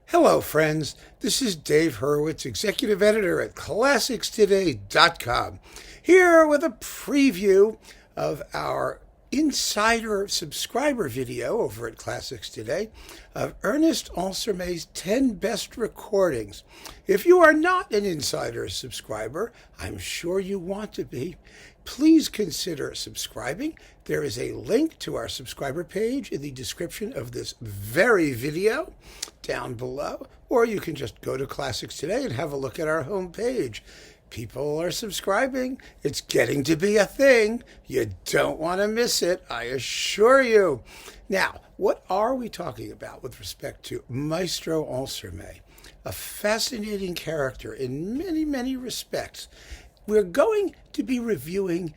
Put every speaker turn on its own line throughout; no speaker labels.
Hello, friends. This is Dave Hurwitz, executive editor at ClassicsToday.com, here with a preview of our insider subscriber video over at Classics Today of Ernest Ansermet's 10 best recordings. If you are not an insider subscriber, I'm sure you want to be. Please consider subscribing. There is a link to our subscriber page in the description of this very video down below, or you can just go to Classics Today and have a look at our homepage. People are subscribing. It's getting to be a thing. You don't want to miss it, I assure you. Now, what are we talking about with respect to Maestro Ansermet? A fascinating character in many, many respects. We're going to be reviewing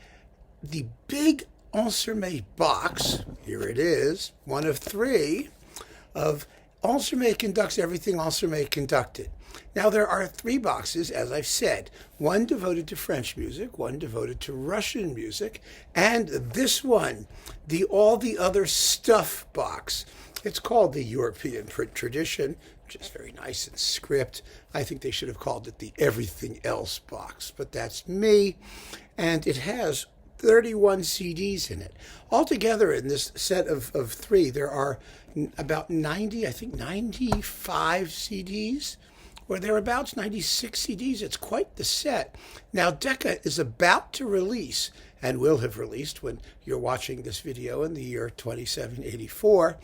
the big Ansermet box. Here it is, one of three, of Ansermet Conducts Everything Ansermet Conducted. Now, there are three boxes, as I've said, one devoted to French music, one devoted to Russian music, and this one, the All the Other Stuff box. It's called the European Tradition, which is very nice and script. I think they should have called it the Everything Else box, but that's me. And it has 31 CDs in it. Altogether, in this set of three, there are about 95 CDs, or thereabouts, 96 CDs. It's quite the set. Now, Decca is about to release, and will have released when you're watching this video in the year 2784,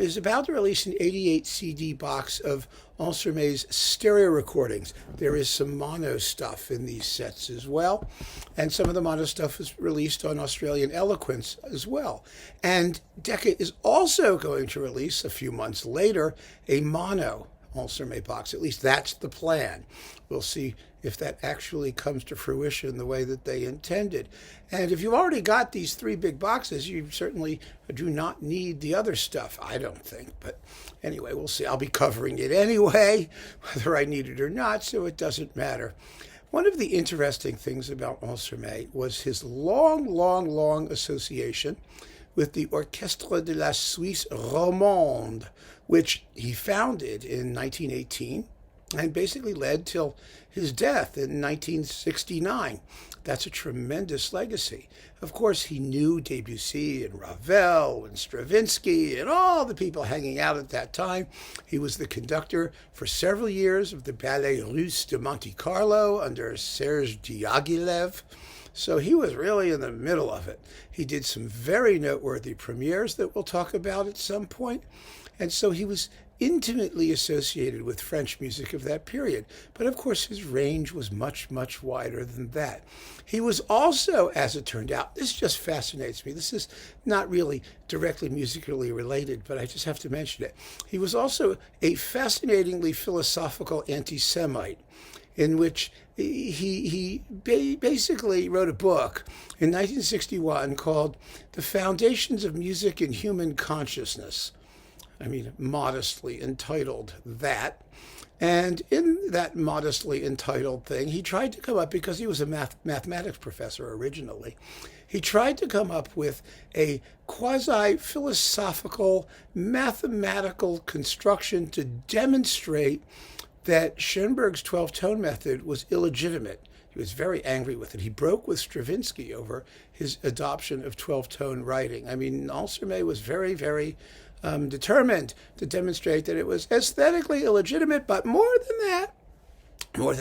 is about to release an 88 CD box of Ansermet's stereo recordings. There is some mono stuff in these sets as well, and some of the mono stuff is released on Australian Eloquence as well. And Decca is also going to release, a few months later, a mono Ansermet box. At least that's the plan. We'll see if that actually comes to fruition the way that they intended. And if you've already got these three big boxes, you certainly do not need the other stuff, I don't think. But anyway, we'll see. I'll be covering it anyway, whether I need it or not, so it doesn't matter. One of the interesting things about Ansermet was his long association with the Orchestre de la Suisse Romande, which he founded in 1918 and basically led till his death in 1969. That's a tremendous legacy. Of course, he knew Debussy and Ravel and Stravinsky and all the people hanging out at that time. He was the conductor for several years of the Ballet Russe de Monte Carlo under Serge Diaghilev. So he was really in the middle of it. He did some very noteworthy premieres that we'll talk about at some point. And so he was intimately associated with French music of that period. But of course, his range was much wider than that. He was also, as it turned out, this just fascinates me. This is not really directly musically related, but I just have to mention it. He was also a fascinatingly philosophical anti-Semite, in which he basically wrote a book in 1961 called The Foundations of Music and Human Consciousness. I mean, modestly entitled that. And in that modestly entitled thing, he tried to come up, because he was a mathematics professor originally, he tried to come up with a quasi-philosophical, mathematical construction to demonstrate that Schoenberg's 12-tone method was illegitimate. He was very angry with it. He broke with Stravinsky over his adoption of 12-tone writing. I mean, Ansermet was very determined to demonstrate that it was aesthetically illegitimate, but more than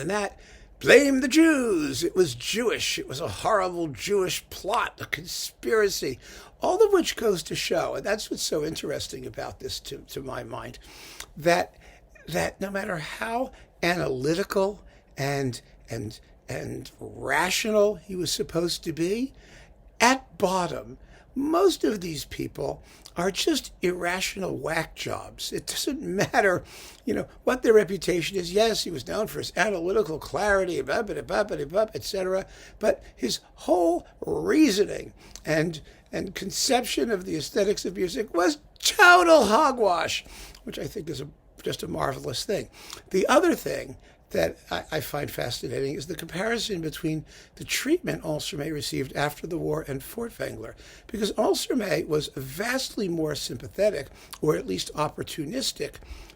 that, blame the Jews. It was Jewish. It was a horrible Jewish plot, a conspiracy, all of which goes to show, and that's what's so interesting about this to my mind, that no matter how analytical and rational he was supposed to be, at bottom, most of these people are just irrational whack jobs. It doesn't matter, what their reputation is. Yes, he was known for his analytical clarity, etc. But his whole reasoning and conception of the aesthetics of music was total hogwash, which I think is just a marvelous thing. The other thing that I find fascinating is the comparison between the treatment Ansermet received after the war and Furtwängler, because Ansermet was vastly more sympathetic, or at least opportunistic,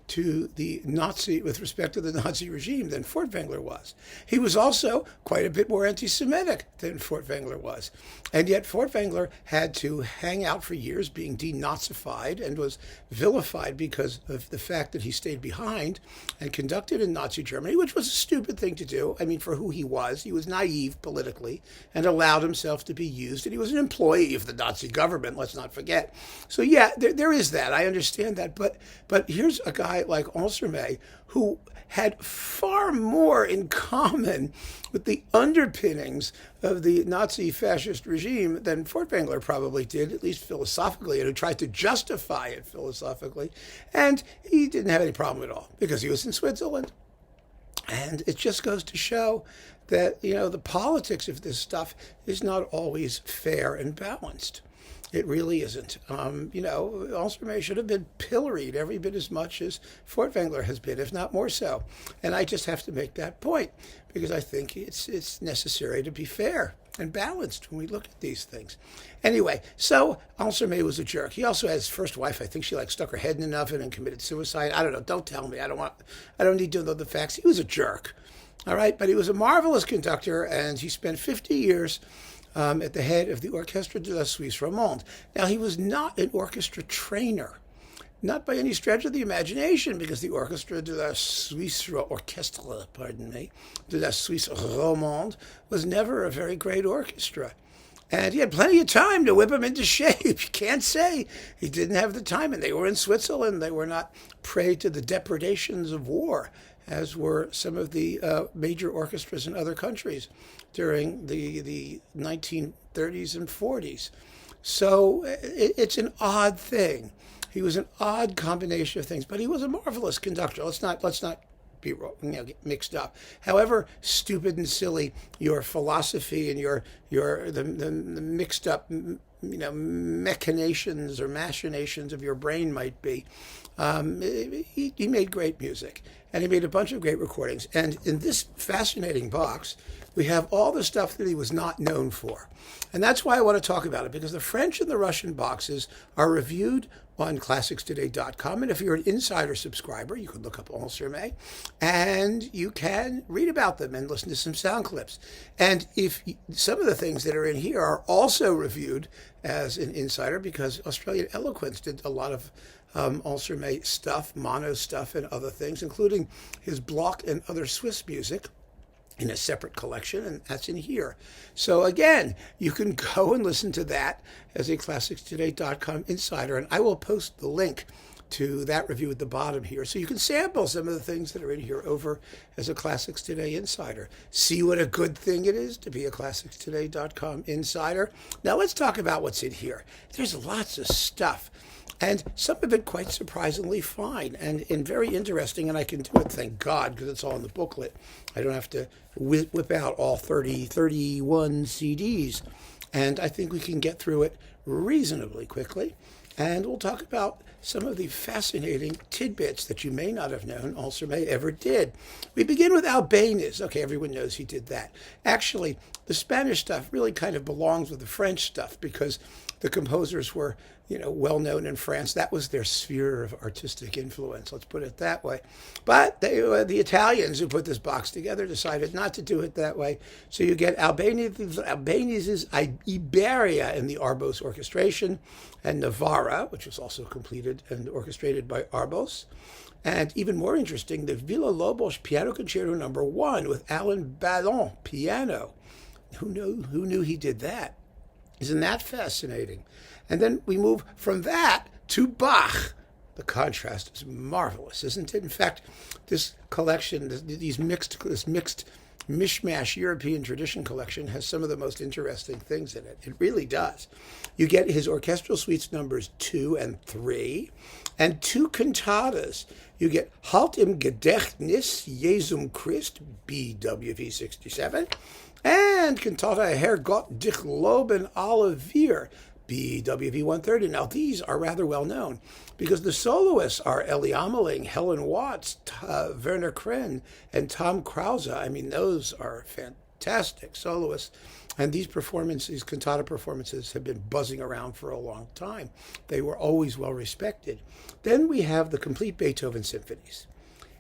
to the Nazi, with respect to the Nazi regime, than Furtwängler was. He was also quite a bit more anti-Semitic than Furtwängler was. And yet Furtwängler had to hang out for years being denazified and was vilified because of the fact that he stayed behind and conducted in Nazi Germany, which was a stupid thing to do. I mean, for who he was naive politically and allowed himself to be used. And he was an employee of the Nazi government, let's not forget. So yeah, there is that. I understand that. But here's a guy like Ansermet who had far more in common with the underpinnings of the Nazi fascist regime than Furtwängler probably did, at least philosophically, and who tried to justify it philosophically. And he didn't have any problem at all because he was in Switzerland. And it just goes to show that, the politics of this stuff is not always fair and balanced. It really isn't. Ansermet should have been pilloried every bit as much as Furtwängler has been, if not more so. And I just have to make that point because I think it's necessary to be fair and balanced when we look at these things. Anyway, so Ansermet was a jerk. He also had his first wife. I think she stuck her head in an oven and committed suicide. I don't know. Don't tell me. I don't need to know the facts. He was a jerk. All right, but he was a marvelous conductor, and he spent 50 years at the head of the Orchestre de la Suisse Romande. Now, he was not an orchestra trainer, not by any stretch of the imagination, because the Orchestre de la Suisse de la Suisse Romande was never a very great orchestra. And he had plenty of time to whip him into shape. You can't say he didn't have the time. And they were in Switzerland. They were not prey to the depredations of war, as were some of the major orchestras in other countries during the 1930s and 40s. So it's an odd thing. He was an odd combination of things, but he was a marvelous conductor. Let's not be get mixed up. However stupid and silly your philosophy and the mixed up machinations or machinations of your brain might be, he made great music, and he made a bunch of great recordings. And in this fascinating box, we have all the stuff that he was not known for. And that's why I want to talk about it, because the French and the Russian boxes are reviewed on ClassicsToday.com. And if you're an insider subscriber, you can look up Ansermet, and you can read about them and listen to some sound clips. And if some of the things that are in here are also reviewed as an insider, because Australian Eloquence did a lot of Ansermet stuff, mono stuff, and other things, including his Bloch and other Swiss music, in a separate collection, and that's in here. So again, you can go and listen to that as a ClassicsToday.com insider, and I will post the link to that review at the bottom here, so you can sample some of the things that are in here over as a Classics Today insider. See what a good thing it is to be a ClassicsToday.com insider. Now let's talk about what's in here. There's lots of stuff, and some of it quite surprisingly fine and very interesting, and I can do it, thank God, because it's all in the booklet. I don't have to whip out all 31 CDs, and I think we can get through it reasonably quickly. And we'll talk about some of the fascinating tidbits that you may not have known Ansermet ever did. We begin with Albanians. Okay, everyone knows he did that. Actually, the Spanish stuff really kind of belongs with the French stuff, because the composers were, well known in France. That was their sphere of artistic influence, let's put it that way. But the Italians who put this box together decided not to do it that way. So you get Albanians' Iberia in the Arbós orchestration, and Navarra, which was also completed and orchestrated by Arbós. And even more interesting, the Villa-Lobos Piano Concerto No. 1 with Alain Ballon piano. Who knew he did that? Isn't that fascinating? And then we move from that to Bach. The contrast is marvelous, isn't it? In fact, this collection, this mixed mishmash European tradition collection, has some of the most interesting things in it. It really does. You get his orchestral suites numbers 2 and 3, and 2 cantatas. You get Halt im Gedächtnis Jesum Christ, BWV 67, and Cantata Herrgott dich loben alle wir, BWV 130. Now, these are rather well known because the soloists are Ellie Ameling, Helen Watts, Werner Krenn, and Tom Krause. I mean, those are fantastic soloists. And these performances, these cantata performances, have been buzzing around for a long time. They were always well respected. Then we have the complete Beethoven symphonies.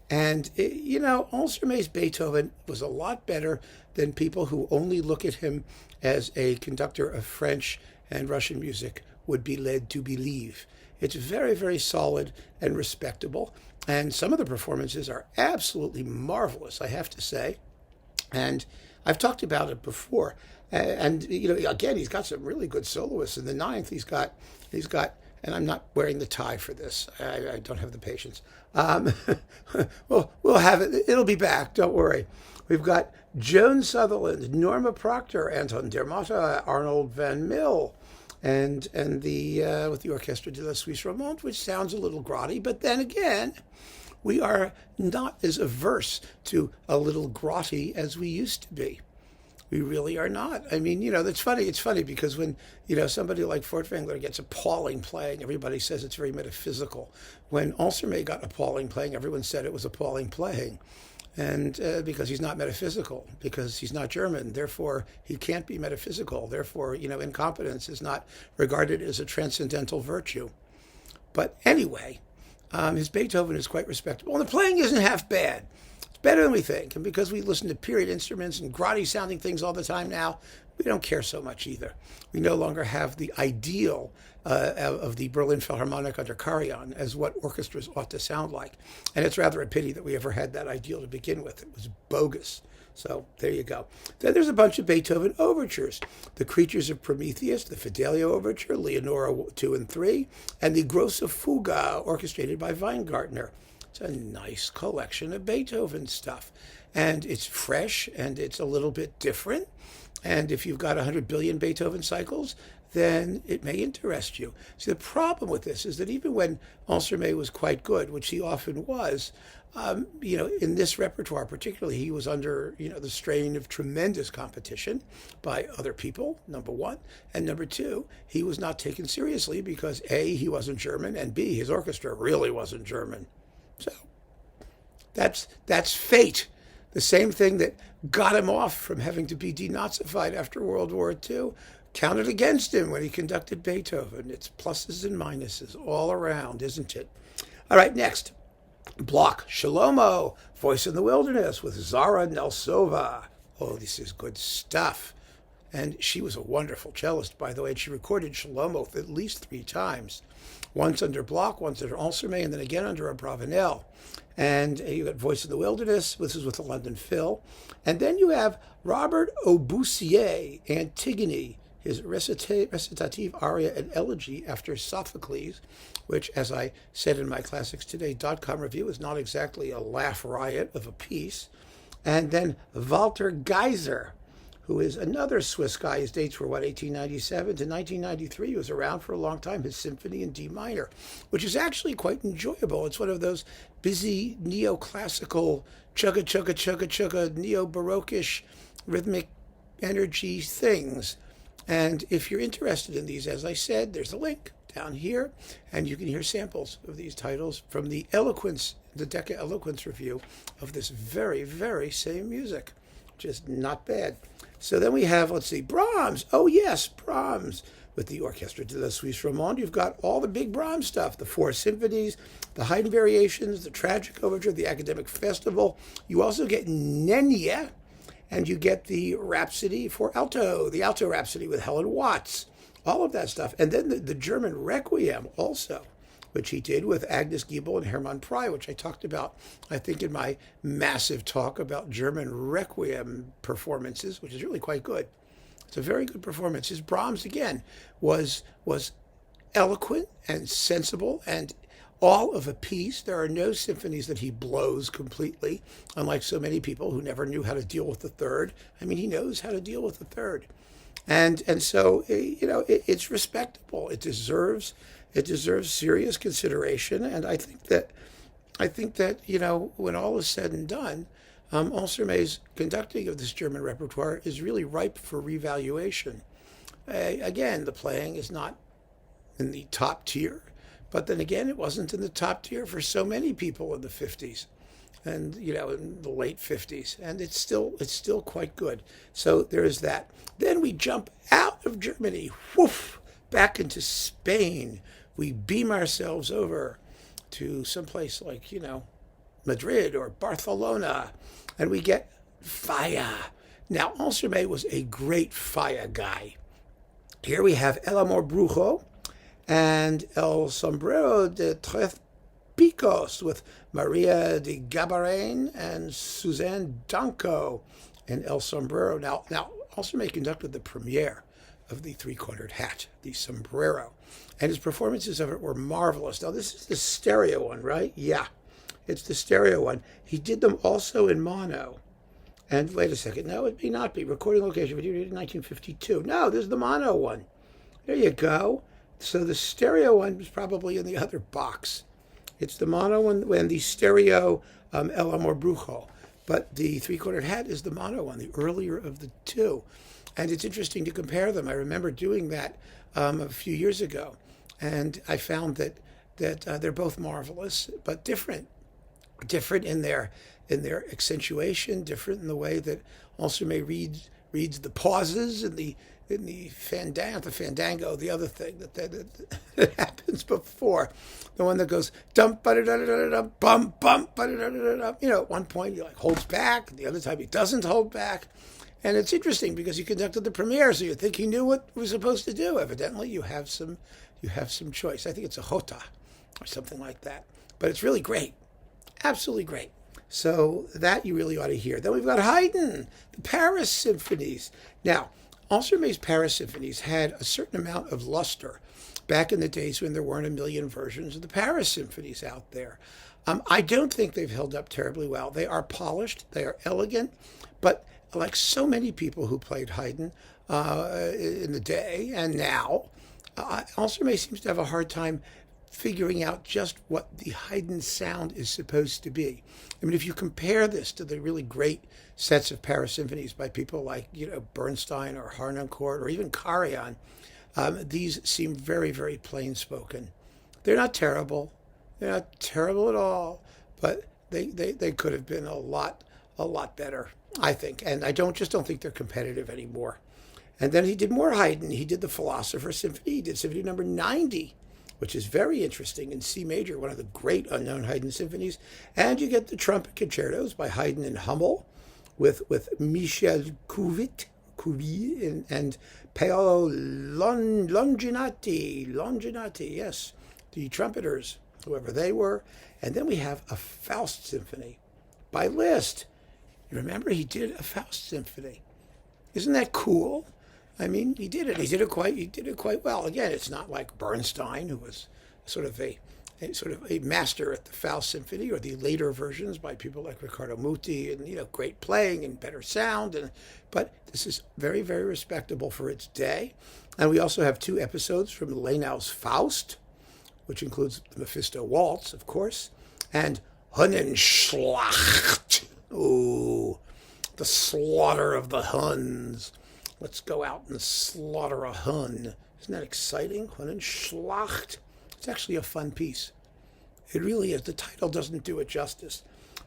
And, Ansermet's Beethoven was a lot better than people who only look at him as a conductor of French and Russian music would be led to believe. It's very, very solid and respectable. And some of the performances are absolutely marvelous, I have to say. And I've talked about it before. And, again, he's got some really good soloists. In the ninth, he's got, and I'm not wearing the tie for this. I don't have the patience. Well, we'll have it. It'll be back. Don't worry. We've got Joan Sutherland, Norma Proctor, Anton Dermata, Arnold Van Mill, and the with the Orchestre de la Suisse Romande, which sounds a little grotty, but then again, we are not as averse to a little grotty as we used to be. We really are not. I mean, that's funny. It's funny because when, somebody like Furtwängler gets appalling playing, everybody says it's very metaphysical. When Ansermet got appalling playing, everyone said it was appalling playing. And because he's not metaphysical, because he's not German, therefore he can't be metaphysical. Therefore, incompetence is not regarded as a transcendental virtue. But anyway, his Beethoven is quite respectable. And the playing isn't half bad. Better than we think. And because we listen to period instruments and grotty sounding things all the time now, we don't care so much either. We no longer have the ideal of the Berlin Philharmonic under Karajan as what orchestras ought to sound like. And it's rather a pity that we ever had that ideal to begin with. It was bogus. So there you go. Then there's a bunch of Beethoven overtures. The Creatures of Prometheus, the Fidelio Overture, Leonora 2 and 3, and the Grosse Fuga, orchestrated by Weingartner. It's a nice collection of Beethoven stuff. And it's fresh, and it's a little bit different. And if you've got 100 billion Beethoven cycles, then it may interest you. See, the problem with this is that even when Ansermet was quite good, which he often was, in this repertoire particularly, he was under, the strain of tremendous competition by other people, number one. And number two, he was not taken seriously because A, he wasn't German, and B, his orchestra really wasn't German. So that's fate. The same thing that got him off from having to be denazified after World War II counted against him when he conducted Beethoven. It's pluses and minuses all around, isn't it? All right, next. Block, Shlomo, Voice in the Wilderness with Zara Nelsova. Oh, this is good stuff. And she was a wonderful cellist, by the way, and she recorded Shlomo at least 3 times. Once under Block, once under Ansermet, and then again under Abravanel. And you got Voice in the Wilderness, this is with the London Phil. And then you have Robert Aubussier, Antigone, his recitative aria and elegy after Sophocles, which, as I said in my ClassicsToday.com review, is not exactly a laugh riot of a piece. And then Walter Geiser, who is another Swiss guy. His dates were, 1897 to 1993. He was around for a long time. His symphony in D minor, which is actually quite enjoyable. It's one of those busy neoclassical, chugga, chugga, chugga, chugga, neo-Baroque-ish rhythmic energy things. And if you're interested in these, as I said, there's a link down here, and you can hear samples of these titles from the Eloquence, the Decca Eloquence review of this very, very same music, which is not bad. So then we have, Brahms. Oh, yes, Brahms. With the Orchestre de la Suisse Romande, you've got all the big Brahms stuff, the 4 symphonies, the Haydn variations, the Tragic Overture, the Academic Festival. You also get Nenia, and you get the Rhapsody for Alto, the Alto Rhapsody with Helen Watts, all of that stuff. And then the German Requiem also, which he did with Agnes Giebel and Hermann Prey, which I talked about, I think, in my massive talk about German Requiem performances, which is really quite good. It's a very good performance. His Brahms, again, was eloquent and sensible and all of a piece. There are no symphonies that he blows completely, unlike so many people who never knew how to deal with the third. I mean, he knows how to deal with the third. And so, it's respectable. It deserves serious consideration. And I think that, when all is said and done, Ansermet's conducting of this German repertoire is really ripe for revaluation. Again, the playing is not in the top tier, but then again, it wasn't in the top tier for so many people in the 50s. and in the late 50s, and it's still quite good. So there's that. Then we jump out of Germany, whoof, back into Spain. We beam ourselves over to someplace like Madrid or Barcelona, and we get Falla. Now Ansermet was a great Falla guy. Here we have El Amor Brujo and El Sombrero de Tres Picos with Maria de Gabarén and Suzanne Danko and El Sombrero. Now Ansermet conducted the premiere of the three-cornered hat, the sombrero, and his performances of it were marvelous. Now this is the stereo one, right? Yeah, it's the stereo one. He did them also in mono. And wait a second, no, it may not be. Recording location, 1952. No, there's the mono one. There you go. So the stereo one was probably in the other box. It's the mono one and the stereo El Amor Brujo. But the three-cornered hat is the mono one, the earlier of the two. And it's interesting to compare them. I remember doing that a few years ago. And I found that they're both marvelous, but different in their accentuation, different in the way that Ansermet reads the pauses in the fandango, the other thing that happens before, the one that goes dump ba da da da da bum bump ba da da da da. At one point he holds back, the other time he doesn't hold back, and it's interesting because he conducted the premiere, so you think he knew what he was supposed to do. Evidently, you have some choice. I think it's a jota or something like that, but it's really great, absolutely great. So that you really ought to hear. Then we've got Haydn, the Paris symphonies. Now, Ansermet's Paris symphonies had a certain amount of luster back in the days when there weren't a million versions of the Paris symphonies out there. I don't think they've held up terribly well. They are polished, they are elegant, but like so many people who played Haydn in the day and now, Ansermet seems to have a hard time figuring out just what the Haydn sound is supposed to be. I mean, if you compare this to the really great sets of Paris symphonies by people like, Bernstein or Harnoncourt or even Karajan, these seem very, very plain-spoken. They're not terrible. They're not terrible at all, but they could have been a lot better, I think. And I don't think they're competitive anymore. And then he did more Haydn. He did the Philosopher Symphony. He did Symphony number 90. Which is very interesting in C major, one of the great unknown Haydn symphonies. And you get the trumpet concertos by Haydn and Hummel with Michel Cuvier and Paolo Longinatti, yes, the trumpeters, whoever they were. And then we have a Faust symphony by Liszt. You remember he did a Faust symphony. Isn't that cool? I mean, he did it. He did it quite well. Again, it's not like Bernstein, who was sort of a master at the Faust Symphony, or the later versions by people like Riccardo Muti, and great playing and better sound. But this is very, very respectable for its day. And we also have 2 episodes from Lenau's Faust, which includes the Mephisto Waltz, of course, and Hunnenschlacht. Ooh, the slaughter of the Huns. Let's go out and slaughter a Hun. Isn't that exciting? Hunnenschlacht. It's actually a fun piece. It really is. The title doesn't do it justice.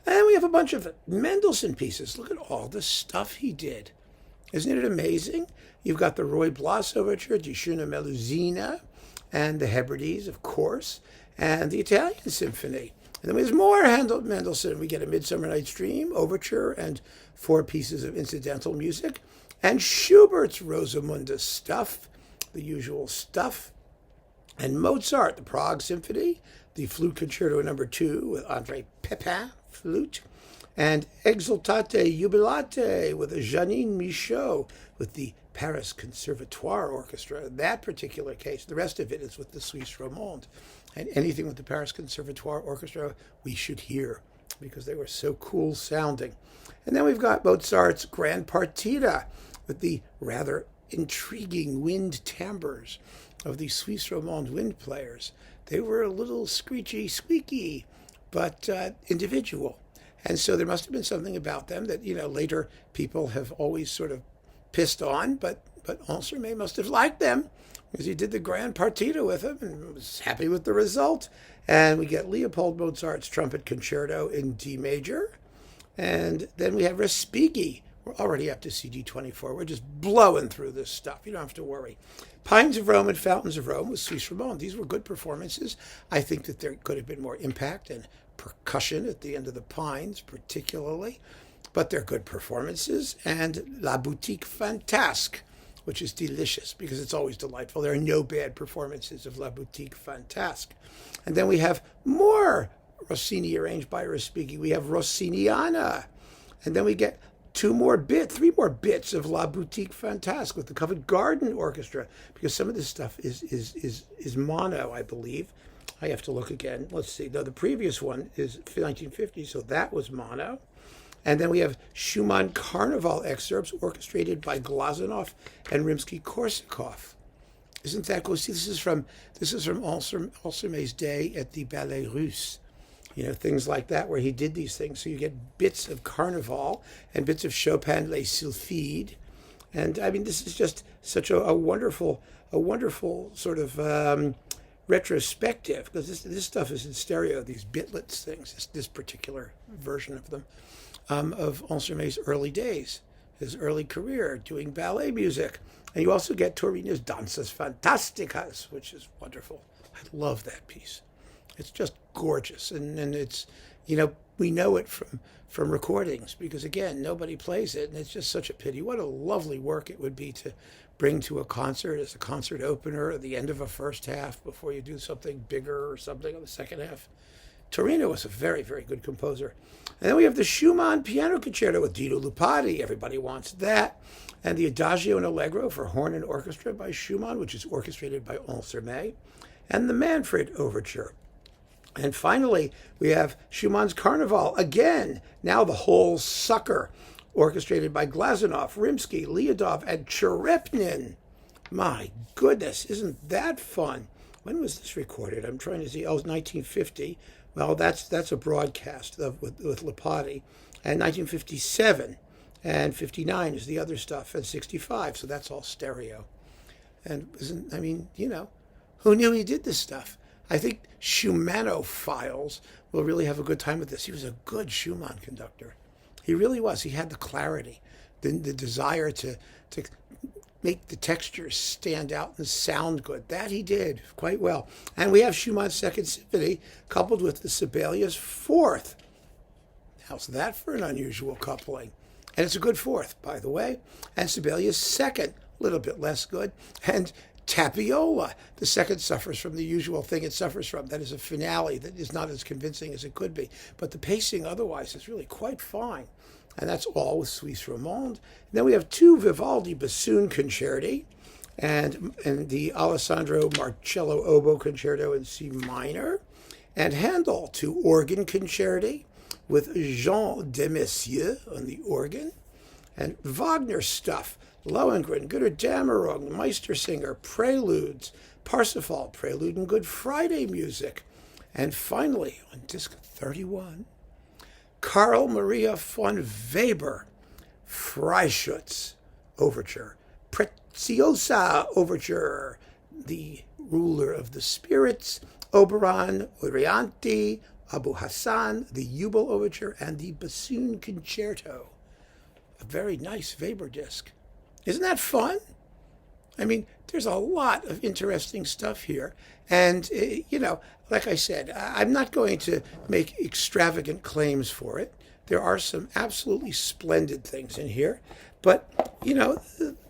And we have a bunch of Mendelssohn pieces. Look at all the stuff he did. Isn't it amazing? You've got the Roy Bloss Overture, Die Schöne Melusine, and the Hebrides, of course, and the Italian Symphony. And then there's more Mendelssohn. We get a Midsummer Night's Dream Overture and 4 pieces of incidental music. And Schubert's Rosamunde stuff, the usual stuff. And Mozart, the Prague Symphony, the Flute Concerto No. 2 with André Pepin, flute. And Exultate Jubilate with Janine Michaud with the Paris Conservatoire Orchestra. In that particular case, the rest of it is with the Suisse Romande. And anything with the Paris Conservatoire Orchestra we should hear because they were so cool sounding. And then we've got Mozart's Grand Partita with the rather intriguing wind timbres of the Suisse Romande wind players. They were a little screechy, squeaky, but individual. And so there must have been something about them that, later people have always sort of pissed on, but but Ansermet must have liked them because he did the Grand Partita with them and was happy with the result. And we get Leopold Mozart's Trumpet Concerto in D major. And then we have Respighi. We're already up to CD 24. We're just blowing through this stuff. You don't have to worry. Pines of Rome and Fountains of Rome with Suisse Romande. These were good performances. I think that there could have been more impact and percussion at the end of the Pines, particularly. But they're good performances. And La Boutique Fantasque, which is delicious because it's always delightful. There are no bad performances of La Boutique Fantasque. And then we have more Rossini arranged by Respighi. We have Rossiniana. And then we get three more bits of La Boutique Fantasque with the Covent Garden Orchestra, because some of this stuff is mono, I believe. I have to look again. Let's see. No, the previous one is 1950, so that was mono. And then we have Schumanns Carnival excerpts orchestrated by Glazunov and Rimsky-Korsakov. Isn't that cool? See, this is from Ansermet's day at the Ballet Russe. You know, things like that where he did these things. So you get bits of Carnival and bits of Chopin Les Sylphides. And I mean, this is just such a wonderful sort of retrospective, because this stuff is in stereo, these bitlets things, this particular version of them, of Ansermet's early days, his early career doing ballet music. And you also get Torino's Danzas Fantasticas, which is wonderful. I love that piece. It's just gorgeous. And it's, you know, we know it from recordings because, again, nobody plays it. And it's just such a pity. What a lovely work it would be to bring to a concert as a concert opener at the end of a first half before you do something bigger or something in the second half. Torino was a very, very good composer. And then we have the Schumann Piano Concerto with Dino Lupati. Everybody wants that. And the Adagio and Allegro for horn and orchestra by Schumann, which is orchestrated by Ansermet. And the Manfred Overture. And finally, we have Schumann's Carnival, again, now the whole sucker, orchestrated by Glazunov, Rimsky, Lyudov, and Cherepnin. My goodness, isn't that fun? When was this recorded? I'm trying to see. Oh, it was 1950. Well, that's a broadcast with Lupati. And 1957 and 59 is the other stuff, and 65, so that's all stereo. And I mean, you know, who knew he did this stuff? I think Schumannophiles will really have a good time with this. He was a good Schumann conductor. He really was. He had the clarity, the desire to make the textures stand out and sound good. That he did quite well. And we have Schumann's Second Symphony coupled with the Sibelius Fourth. How's that for an unusual coupling? And it's a good fourth, by the way. And Sibelius Second, a little bit less good. And Tapiola, the second, suffers from the usual thing it suffers from. That is a finale that is not as convincing as it could be. But the pacing otherwise is really quite fine. And that's all with Suisse Romande. And then we have two Vivaldi bassoon concerti and the Alessandro Marcello oboe concerto in C minor. And Handel, two organ concerti with Jean Demessieux on the organ. And Wagner stuff. Lohengrin, Götterdämmerung, Meistersinger, Preludes, Parsifal, Prelude and Good Friday music. And finally, on disc 31, Karl Maria von Weber, Freischütz Overture, Preziosa Overture, The Ruler of the Spirits, Oberon, Orianti, Abu Hassan, the Jubel Overture, and the Bassoon Concerto. A very nice Weber disc. Isn't that fun? I mean, there's a lot of interesting stuff here. And, you know, like I said, I'm not going to make extravagant claims for it. There are some absolutely splendid things in here. But, you know,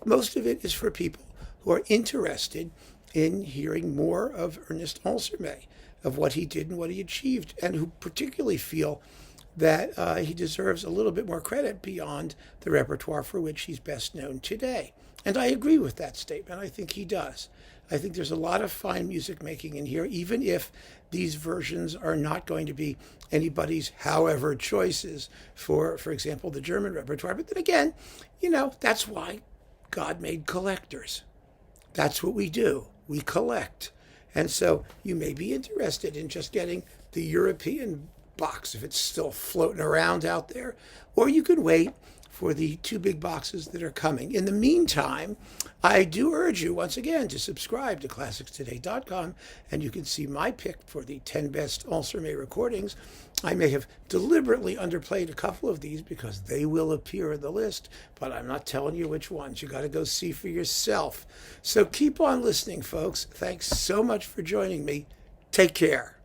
most of it is for people who are interested in hearing more of Ernest Ansermet, of what he did and what he achieved, and who particularly feel that he deserves a little bit more credit beyond the repertoire for which he's best known today. And I agree with that statement. I think he does. I think there's a lot of fine music making in here, even if these versions are not going to be anybody's however choices for example, the German repertoire. But then again, you know, that's why God made collectors. That's what we do. We collect. And so you may be interested in just getting the European box if it's still floating around out there, or you could wait for the 2 big boxes that are coming. In the meantime, I do urge you once again to subscribe to ClassicsToday.com, and you can see my pick for the 10 best Ansermet recordings. I may have deliberately underplayed a couple of these because they will appear in the list, but I'm not telling you which ones. You got to go see for yourself. So keep on listening, folks. Thanks so much for joining me. Take care.